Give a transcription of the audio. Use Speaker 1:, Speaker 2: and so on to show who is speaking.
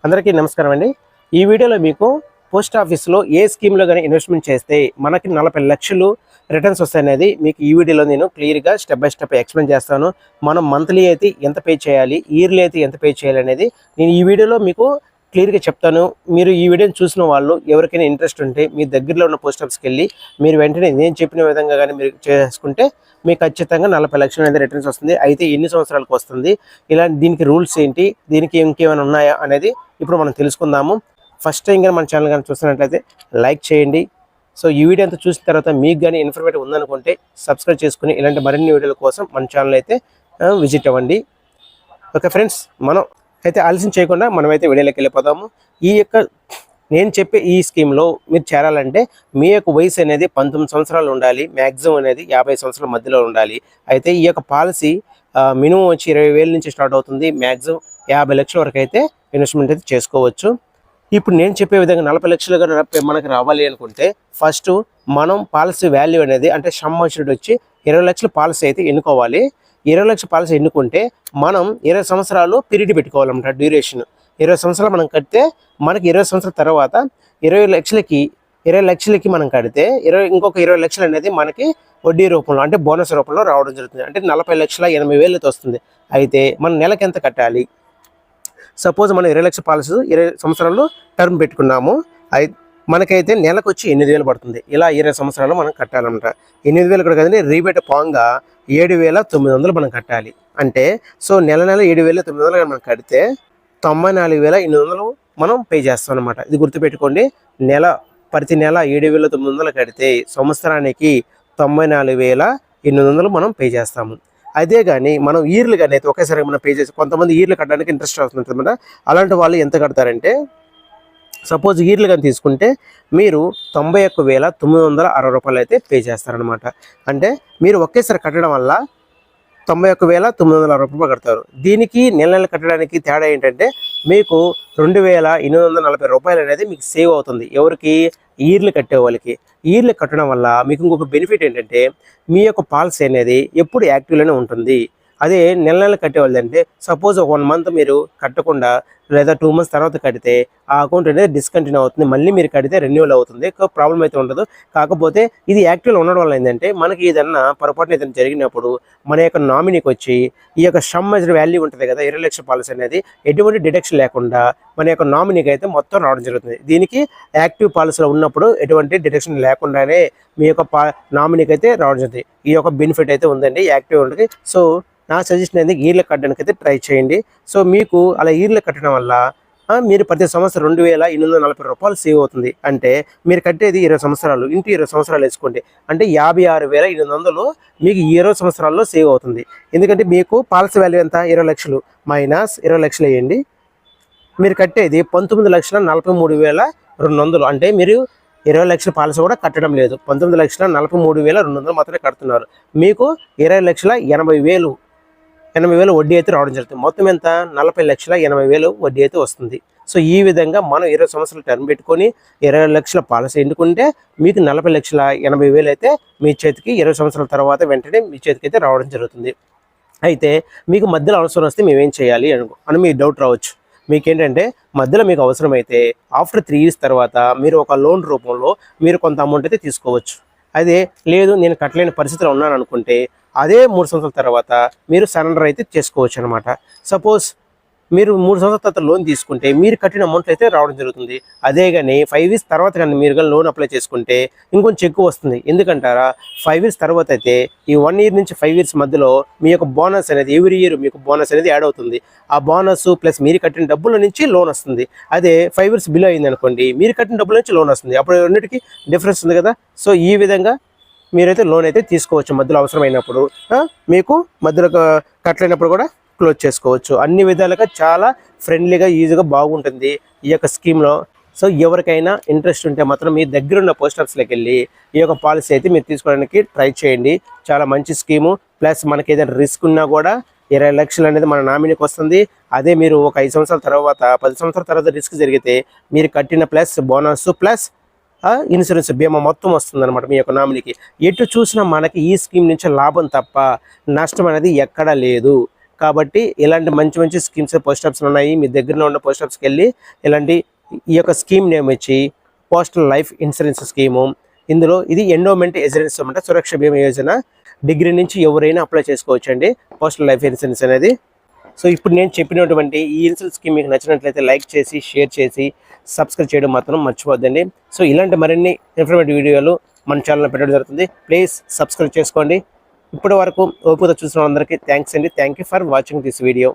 Speaker 1: అందరికీ నమస్కారం అండి. ఈ వీడియోలో మీకు పోస్ట్ ఆఫీస్లో ఏ స్కీమ్లో కానీ ఇన్వెస్ట్మెంట్ చేస్తే మనకి 40 లక్షలు రిటర్న్స్ వస్తాయనేది మీకు ఈ వీడియోలో నేను క్లియర్గా స్టెప్ బై స్టెప్ ఎక్స్ప్లెయిన్ చేస్తాను. మనం మంత్లీ అయితే ఎంత పే చేయాలి, ఇయర్లీ అయితే ఎంత పే చేయాలి అనేది నేను ఈ వీడియోలో మీకు క్లియర్గా చెప్తాను. మీరు ఈ వీడియోని చూసిన వాళ్ళు ఎవరికైనా ఇంట్రెస్ట్ ఉంటే మీ దగ్గరలో ఉన్న పోస్ట్ ఆఫీస్కి వెళ్ళి మీరు వెంటనే నేను చెప్పిన విధంగా కానీ మీరు చేసుకుంటే మీకు ఖచ్చితంగా 40 లక్షలు అనేది రిటర్న్స్ వస్తుంది. అయితే ఎన్ని సంవత్సరాలకు వస్తుంది, ఇలా దీనికి రూల్స్ ఏంటి, దీనికి ఇంకేమైనా ఉన్నాయా అనేది ఇప్పుడు మనం తెలుసుకుందాము. ఫస్ట్ టైం కానీ మన ఛానల్ కానీ చూస్తున్నట్లయితే లైక్ చేయండి. సో ఈ వీడియో అంతా చూసిన తర్వాత మీకు కానీ ఇన్ఫర్మేటివ్ ఉందనుకుంటే సబ్స్క్రైబ్ చేసుకుని ఇలాంటి మరిన్ని వీడియోల కోసం మన ఛానల్ అయితే విజిట్ అవ్వండి. ఓకే ఫ్రెండ్స్, మనం అయితే ఆలస్యం చేయకుండా మనమైతే వీడియోలోకి వెళ్ళిపోతాము. నేను చెప్పే ఈ స్కీమ్లో మీరు చేరాలంటే మీ యొక్క వయసు అనేది 19 సంవత్సరాలు ఉండాలి, మ్యాక్సిమం అనేది 50 సంవత్సరాల మధ్యలో ఉండాలి. అయితే ఈ యొక్క పాలసీ మినిమం వచ్చి 20,000 నుంచి స్టార్ట్ అవుతుంది, మ్యాక్సిమం 50 లక్షల వరకు అయితే ఇన్వెస్ట్మెంట్ అయితే చేసుకోవచ్చు. ఇప్పుడు నేను చెప్పే విధంగా 40 లక్షలుగా మనకు రావాలి అనుకుంటే ఫస్ట్ మనం పాలసీ వాల్యూ అనేది అంటే సమ్ అష్యూర్డ్ వచ్చి 20 లక్షల పాలసీ అయితే ఎన్నుకోవాలి. 20 లక్షల పాలసీ ఎన్నుకుంటే మనం 20 సంవత్సరాలు పీరియడ్ పెట్టుకోవాలన్నమాట. డ్యూరేషన్ 20 సంవత్సరాలు మనం కడితే మనకి 20 సంవత్సరాల తర్వాత 20 లక్షలకి మనం కడితే ఇంకొక 20 లక్షలు అనేది మనకి వడ్డీ రూపంలో అంటే బోనస్ రూపంలో రావడం జరుగుతుంది. అంటే 40,80,000 అయితే వస్తుంది. అయితే మనం నెలకి ఎంత కట్టాలి? సపోజ్ మనం 20 లక్షల పాలసీ 20 సంవత్సరాలు టర్మ్ పెట్టుకున్నాము. మనకైతే నెలకు వచ్చి 8,000 పడుతుంది. ఇలా 20 సంవత్సరాలు మనం కట్టాలన్నమాట. 8,000 కూడా కదండి, రీబేట్ పాంగా 7,900 మనం కట్టాలి. అంటే సో నెల 7,900 మనం కడితే 94,800 మనం పే చేస్తాం అనమాట. ఇది గుర్తుపెట్టుకోండి. ప్రతి నెల 7,900 కడితే సంవత్సరానికి 94,800 మనం పే చేస్తాము. అదే కానీ మనం ఇయర్లు కానీ అయితే ఒకేసారి మనం పే చేసి కొంతమంది ఇయర్లు కట్టడానికి ఇంట్రెస్ట్ వస్తుంది అనమాట. అలాంటి వాళ్ళు ఎంత కడతారంటే సపోజ్ ఇయర్లు కానీ తీసుకుంటే మీరు 91,960 రూపాయలు అయితే పే చేస్తారనమాట. అంటే మీరు ఒకేసారి కట్టడం వల్ల 91,960 రూపాయలు కడతారు. దీనికి నెల కట్టడానికి తేడా ఏంటంటే మీకు 2,840 రూపాయలు అనేది మీకు సేవ్ అవుతుంది. ఎవరికి? ఇయర్లు కట్టే వాళ్ళకి. ఇయర్లు కట్టడం వల్ల మీకు ఇంకొక బెనిఫిట్ ఏంటంటే మీ యొక్క పాలసీ అనేది ఎప్పుడు యాక్టివ్లోనే ఉంటుంది. అదే నెల కట్టేవాళ్ళు అంటే సపోజ్ ఒక 1 మంత్ మీరు కట్టకుండా లేదా 2 మంత్స్ తర్వాత కడితే ఆ అకౌంట్ అనేది డిస్కంటిన్యూ అవుతుంది. మళ్ళీ మీరు కడితే రెన్యూవల్ అవుతుంది, ప్రాబ్లం అయితే ఉండదు. కాకపోతే ఇది యాక్టివ్లో ఉండడం వల్ల ఏంటంటే మనకి ఏదన్నా పొరపాటున ఏదైనా జరిగినప్పుడు మన యొక్క నామినీకి వచ్చి ఈ యొక్క సమ్ మెజర్ వాల్యూ ఉంటుంది కదా, 20 లక్షల పాలసీ అనేది ఎటువంటి డిడక్షన్ లేకుండా మన యొక్క నామినీకి అయితే మొత్తం రావడం జరుగుతుంది. దీనికి యాక్టివ్ పాలసీలో ఉన్నప్పుడు ఎటువంటి డిడక్షన్ లేకుండానే మీ యొక్క నామినీకి అయితే రావడం జరుగుతుంది. ఈ యొక్క బెనిఫిట్ అయితే ఉందండి యాక్టివ్ ఉంటుంది. సో నా సజెషన్ అనేది ఇయర్లు కట్టడానికి అయితే ట్రై చేయండి. సో మీకు అలా ఇయర్లు కట్టడం వల్ల మీరు ప్రతి సంవత్సరం 2,840 రూపాయలు సేవ్ అవుతుంది. అంటే మీరు కట్టేది 20 సంవత్సరాలు ఇంటూ 20 సంవత్సరాలు వేసుకోండి, అంటే 56,800 మీకు 20 సంవత్సరాల్లో సేవ్ అవుతుంది. ఎందుకంటే మీకు పాలసీ వాల్యూ ఎంత? 20 లక్షలు మైనస్ 20 లక్షలు వేయండి. మీరు కట్టేది 19,43,200. అంటే మీరు 20 లక్షల పాలసీ కూడా కట్టడం లేదు, 19,43,200 మాత్రమే కడుతున్నారు. మీకు 20,80,000 వడ్డీ అయితే రావడం జరుగుతుంది. మొత్తం ఎంత? 40,80,000 వడ్డీ అయితే వస్తుంది. సో ఈ విధంగా మనం 20 సంవత్సరాలు టర్మ్ పెట్టుకొని 20 లక్షల పాలసీ ఎన్నుకుంటే మీకు 40,80,000 అయితే మీ చేతికి 20 సంవత్సరాల తర్వాత వెంటనే మీ చేతికి అయితే రావడం జరుగుతుంది. అయితే మీకు మధ్యలో అవసరం వస్తే మేమేం చేయాలి అని మీ డౌట్ రావచ్చు. మీకేంటంటే మధ్యలో మీకు అవసరమైతే ఆఫ్టర్ 3 years తర్వాత మీరు ఒక లోన్ రూపంలో మీరు కొంత అమౌంట్ అయితే తీసుకోవచ్చు. అదే లేదు నేను కట్టలేని పరిస్థితిలో ఉన్నాను అనుకుంటే అదే 3 సంవత్సరాల తర్వాత మీరు సరెండర్ అయితే చేసుకోవచ్చు అనమాట. సపోజ్ మీరు 3 సంవత్సరాల తర్వాత లోన్ తీసుకుంటే మీరు కట్టిన అమౌంట్ అయితే రావడం జరుగుతుంది. అదే కానీ 5 years తర్వాత కానీ మీరు కానీ లోన్ అప్లై చేసుకుంటే ఇంకొంచెం ఎక్కువ వస్తుంది. ఎందుకంటారా, 5 years తర్వాత అయితే ఈ 1 year నుంచి 5 years మధ్యలో మీ యొక్క బోనస్ అనేది ఎవ్రీ ఇయర్ మీకు బోనస్ అనేది యాడ్ అవుతుంది. ఆ బోనస్ ప్లస్ మీరు కట్టిన డబ్బుల నుంచి లోన్ వస్తుంది. అదే 5 years బిలో అయింది అనుకోండి, మీరు కట్టిన డబ్బుల నుంచి లోన్ వస్తుంది. అప్పుడు రెండింటికి డిఫరెన్స్ ఉంది కదా. సో ఈ విధంగా మీరైతే లోన్ అయితే తీసుకోవచ్చు. మధ్యలో అవసరమైనప్పుడు మీకు మధ్యలో కట్టలేనప్పుడు కూడా క్లోజ్ చేసుకోవచ్చు. అన్ని విధాలుగా చాలా ఫ్రెండ్లీగా ఈజీగా బాగుంటుంది ఈ యొక్క స్కీమ్లో. సో ఎవరికైనా ఇంట్రెస్ట్ ఉంటే మాత్రం మీ దగ్గర ఉన్న పోస్ట్ ఆఫీస్లోకి వెళ్ళి ఈ యొక్క పాలసీ అయితే మీరు తీసుకోవడానికి ట్రై చేయండి. చాలా మంచి స్కీము. ప్లస్ మనకి ఏదైనా రిస్క్ ఉన్నా కూడా 20 లక్షలు అనేది మన నామినీకి వస్తుంది. అదే మీరు ఒక 5 సంవత్సరాల తర్వాత 10 సంవత్సరాల తర్వాత రిస్క్ జరిగితే మీరు కట్టిన ప్లస్ బోనస్ ప్లస్ ఇన్సూరెన్స్ బీమా మొత్తం వస్తుంది అనమాట మీ యొక్క నామినీకి. ఎటు చూసినా మనకి ఈ స్కీమ్ నుంచి లాభం తప్ప నష్టం అనేది ఎక్కడా లేదు. కాబట్టి ఇలాంటి మంచి మంచి స్కీమ్స్ పోస్ట్ ఆఫీస్లో ఉన్నాయి. మీ దగ్గరలో ఉన్న పోస్ట్ ఆఫీస్కి వెళ్ళి ఇలాంటి ఈ యొక్క స్కీమ్ నేమ్ వచ్చి పోస్టల్ లైఫ్ ఇన్సూరెన్స్ స్కీము. ఇందులో ఇది ఎండోమెంట్ ఎజరెన్స్ అంటే సురక్ష బీమా యోజన. డిగ్రీ నుంచి ఎవరైనా అప్లై చేసుకోవచ్చండి పోస్టల్ లైఫ్ ఇన్సూరెన్స్ అనేది. సో ఇప్పుడు నేను చెప్పినటువంటి ఈ ఇన్సూరెన్స్ స్కీమ్ మీకు నచ్చినట్లయితే లైక్ చేసి షేర్ చేసి సబ్స్క్రైబ్ చేయడం మాత్రం మర్చిపోద్దండి. సో ఇలాంటి మరిన్ని ఇన్ఫర్మేటివ్ వీడియోలు మన ఛానల్లో పెట్టడం జరుగుతుంది. ప్లీజ్ సబ్స్క్రైబ్ చేసుకోండి. ఇప్పటి వరకు ఓపికతో చూసిన అందరికీ థ్యాంక్స్ అండి. Thank you for watching this video.